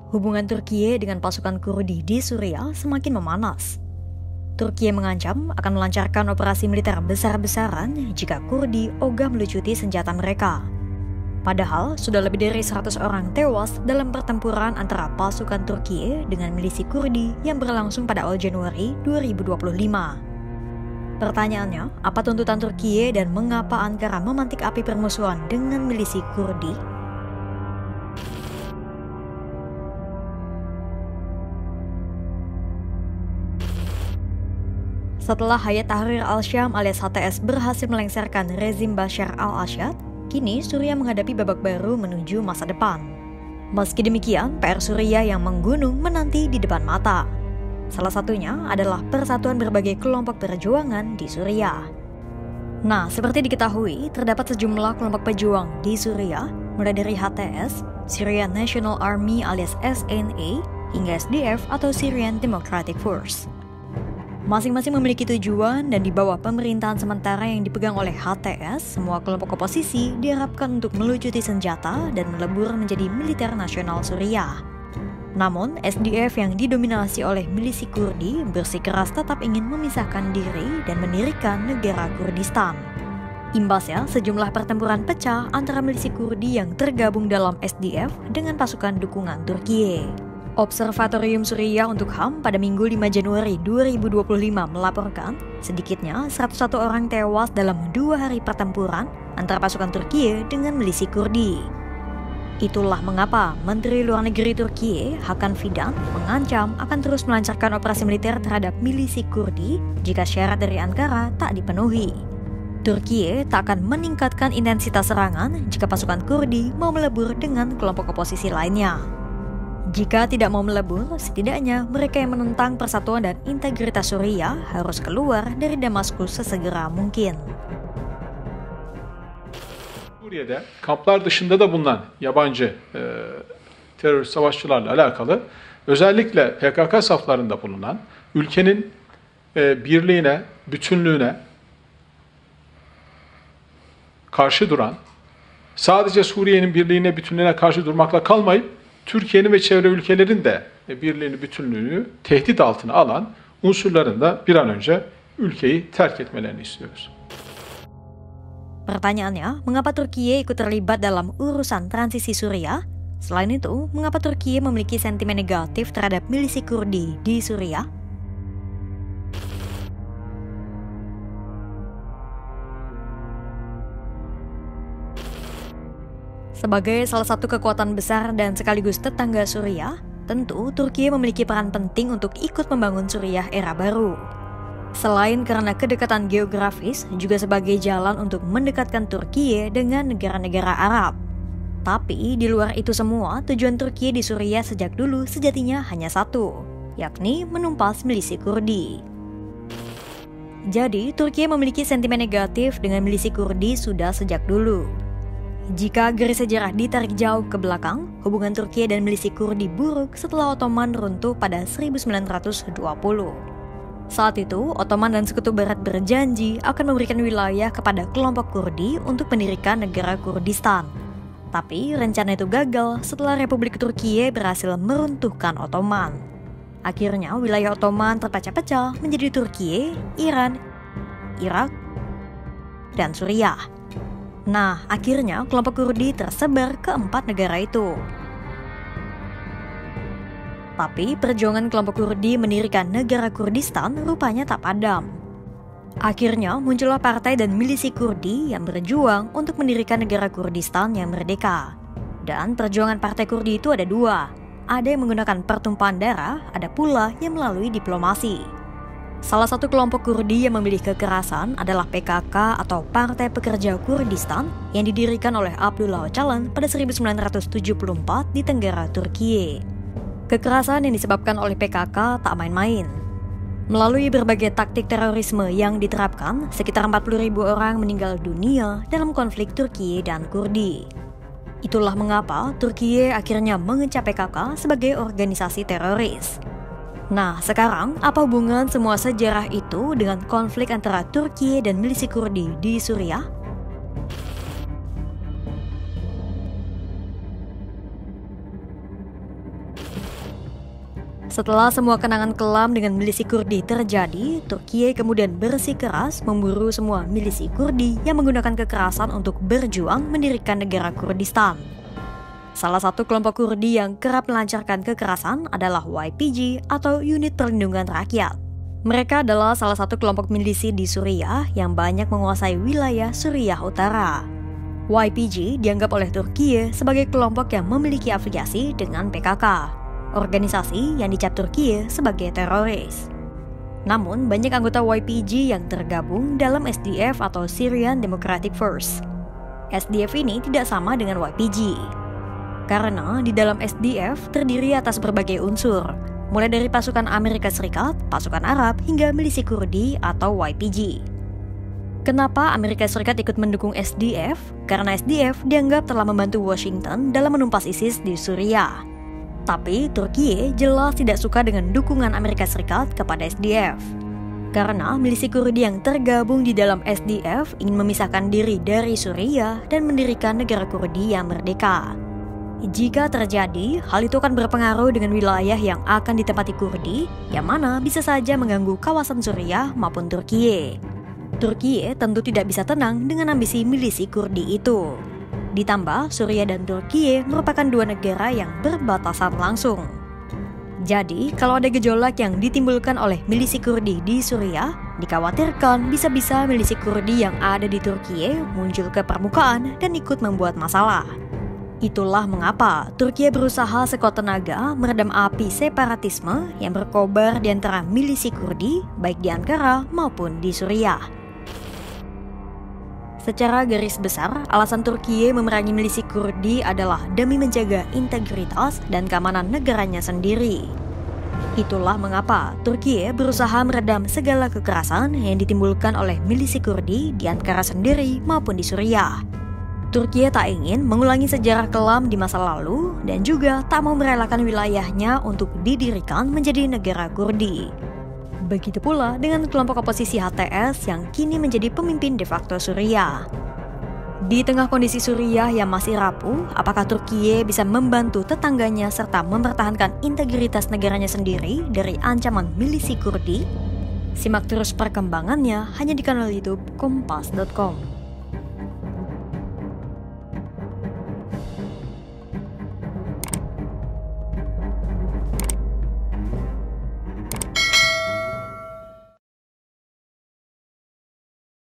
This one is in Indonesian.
hubungan Turkiye dengan pasukan Kurdi di Suriah semakin memanas. Turkiye mengancam akan melancarkan operasi militer besar-besaran jika Kurdi ogah melucuti senjata mereka. Padahal sudah lebih dari 100 orang tewas dalam pertempuran antara pasukan Turkiye dengan milisi Kurdi yang berlangsung pada awal Januari 2025. Pertanyaannya, apa tuntutan Turkiye dan mengapa Ankara memantik api permusuhan dengan milisi Kurdi? Setelah Hayat Tahrir al-Syam alias HTS berhasil melengsarkan rezim Bashar al-Assad, kini Suriah menghadapi babak baru menuju masa depan. Meski demikian, PR Suriah yang menggunung menanti di depan mata. Salah satunya adalah persatuan berbagai kelompok perjuangan di Suriah. Nah, seperti diketahui, terdapat sejumlah kelompok pejuang di Suriah, mulai dari HTS, Syrian National Army alias SNA, hingga SDF atau Syrian Democratic Force. Masing-masing memiliki tujuan dan di bawah pemerintahan sementara yang dipegang oleh HTS, semua kelompok oposisi diharapkan untuk melucuti senjata dan melebur menjadi militer nasional Suriah. Namun, SDF yang didominasi oleh milisi Kurdi bersikeras tetap ingin memisahkan diri dan mendirikan negara Kurdistan. Imbasnya, sejumlah pertempuran pecah antara milisi Kurdi yang tergabung dalam SDF dengan pasukan dukungan Turkiye. Observatorium Suriah untuk HAM pada Minggu 5 Januari 2025 melaporkan sedikitnya 101 orang tewas dalam 2 hari pertempuran antara pasukan Turkiye dengan milisi Kurdi. Itulah mengapa Menteri Luar Negeri Turkiye, Hakan Fidan, mengancam akan terus melancarkan operasi militer terhadap milisi Kurdi jika syarat dari Ankara tak dipenuhi. Turkiye tak akan meningkatkan intensitas serangan jika pasukan Kurdi mau melebur dengan kelompok oposisi lainnya. Jika tidak mau melebur, setidaknya mereka yang menentang persatuan dan integritas Suriah harus keluar dari Damaskus sesegera mungkin. Suriye'de kamplar dışında da bulunan yabancı terör savaşçılarla alakalı özellikle PKK saflarında bulunan ülkenin birliğine, bütünlüğüne karşı duran, sadece Suriye'nin birliğine, bütünlüğüne karşı durmakla kalmayıp Türkiye'nin ve çevre ülkelerin de birliğini, bütünlüğünü tehdit altına alan unsurların da bir an önce ülkeyi terk etmelerini istiyoruz. Pertanyaannya, mengapa Turkiye ikut terlibat dalam urusan transisi Suriah? Selain itu, mengapa Turkiye memiliki sentimen negatif terhadap milisi Kurdi di Suriah? Sebagai salah satu kekuatan besar dan sekaligus tetangga Suriah, tentu Turkiye memiliki peran penting untuk ikut membangun Suriah era baru. Selain karena kedekatan geografis, juga sebagai jalan untuk mendekatkan Turkiye dengan negara-negara Arab. Tapi di luar itu semua, tujuan Turkiye di Suriah sejak dulu sejatinya hanya satu, yakni menumpas milisi Kurdi. Jadi, Turkiye memiliki sentimen negatif dengan milisi Kurdi sudah sejak dulu. Jika garis sejarah ditarik jauh ke belakang, hubungan Turkiye dan milisi Kurdi buruk setelah Ottoman runtuh pada 1920. Saat itu, Ottoman dan Sekutu Barat berjanji akan memberikan wilayah kepada kelompok Kurdi untuk mendirikan negara Kurdistan. Tapi rencana itu gagal setelah Republik Turkiye berhasil meruntuhkan Ottoman. Akhirnya, wilayah Ottoman terpecah-pecah menjadi Turkiye, Iran, Irak, dan Suriah. Nah, akhirnya kelompok Kurdi tersebar ke 4 negara itu. Tapi perjuangan kelompok Kurdi mendirikan negara Kurdistan rupanya tak padam. Akhirnya muncullah partai dan milisi Kurdi yang berjuang untuk mendirikan negara Kurdistan yang merdeka. Dan perjuangan partai Kurdi itu ada 2. Ada yang menggunakan pertumpahan darah, ada pula yang melalui diplomasi. Salah satu kelompok Kurdi yang memilih kekerasan adalah PKK atau Partai Pekerja Kurdistan yang didirikan oleh Abdullah Öcalan pada 1974 di Tenggara Turkiye. Kekerasan yang disebabkan oleh PKK tak main-main. Melalui berbagai taktik terorisme yang diterapkan, sekitar 40.000 orang meninggal dunia dalam konflik Turkiye dan Kurdi. Itulah mengapa Turkiye akhirnya mengecap PKK sebagai organisasi teroris. Nah, sekarang apa hubungan semua sejarah itu dengan konflik antara Turkiye dan milisi Kurdi di Suriah? Setelah semua kenangan kelam dengan milisi Kurdi terjadi, Turkiye kemudian bersikeras memburu semua milisi Kurdi yang menggunakan kekerasan untuk berjuang mendirikan negara Kurdistan. Salah satu kelompok Kurdi yang kerap melancarkan kekerasan adalah YPG atau Unit Perlindungan Rakyat. Mereka adalah salah satu kelompok milisi di Suriah yang banyak menguasai wilayah Suriah Utara. YPG dianggap oleh Turkiye sebagai kelompok yang memiliki afiliasi dengan PKK, organisasi yang dicap Turkiye sebagai teroris. Namun, banyak anggota YPG yang tergabung dalam SDF atau Syrian Democratic Force. SDF ini tidak sama dengan YPG, karena di dalam SDF terdiri atas berbagai unsur, mulai dari pasukan Amerika Serikat, pasukan Arab, hingga milisi Kurdi atau YPG. Kenapa Amerika Serikat ikut mendukung SDF? Karena SDF dianggap telah membantu Washington dalam menumpas ISIS di Suriah. Tapi Turkiye jelas tidak suka dengan dukungan Amerika Serikat kepada SDF. Karena milisi Kurdi yang tergabung di dalam SDF ingin memisahkan diri dari Suriah dan mendirikan negara Kurdi yang merdeka. Jika terjadi, hal itu akan berpengaruh dengan wilayah yang akan ditempati Kurdi, yang mana bisa saja mengganggu kawasan Suriah maupun Turkiye. Turkiye tentu tidak bisa tenang dengan ambisi milisi Kurdi itu. Ditambah, Suriah dan Turkiye merupakan dua negara yang berbatasan langsung. Jadi, kalau ada gejolak yang ditimbulkan oleh milisi Kurdi di Suriah, dikhawatirkan bisa-bisa milisi Kurdi yang ada di Turkiye muncul ke permukaan dan ikut membuat masalah. Itulah mengapa Turkiye berusaha sekuat tenaga meredam api separatisme yang berkobar di antara milisi Kurdi, baik di Ankara maupun di Suriah. Secara garis besar, alasan Turkiye memerangi milisi Kurdi adalah demi menjaga integritas dan keamanan negaranya sendiri. Itulah mengapa Turkiye berusaha meredam segala kekerasan yang ditimbulkan oleh milisi Kurdi di Ankara sendiri maupun di Suriah. Turkiye tak ingin mengulangi sejarah kelam di masa lalu dan juga tak mau merelakan wilayahnya untuk didirikan menjadi negara Kurdi. Begitu pula dengan kelompok oposisi HTS yang kini menjadi pemimpin de facto Suriah. Di tengah kondisi Suriah yang masih rapuh, apakah Turkiye bisa membantu tetangganya serta mempertahankan integritas negaranya sendiri dari ancaman milisi Kurdi? Simak terus perkembangannya hanya di kanal YouTube Kompas.com.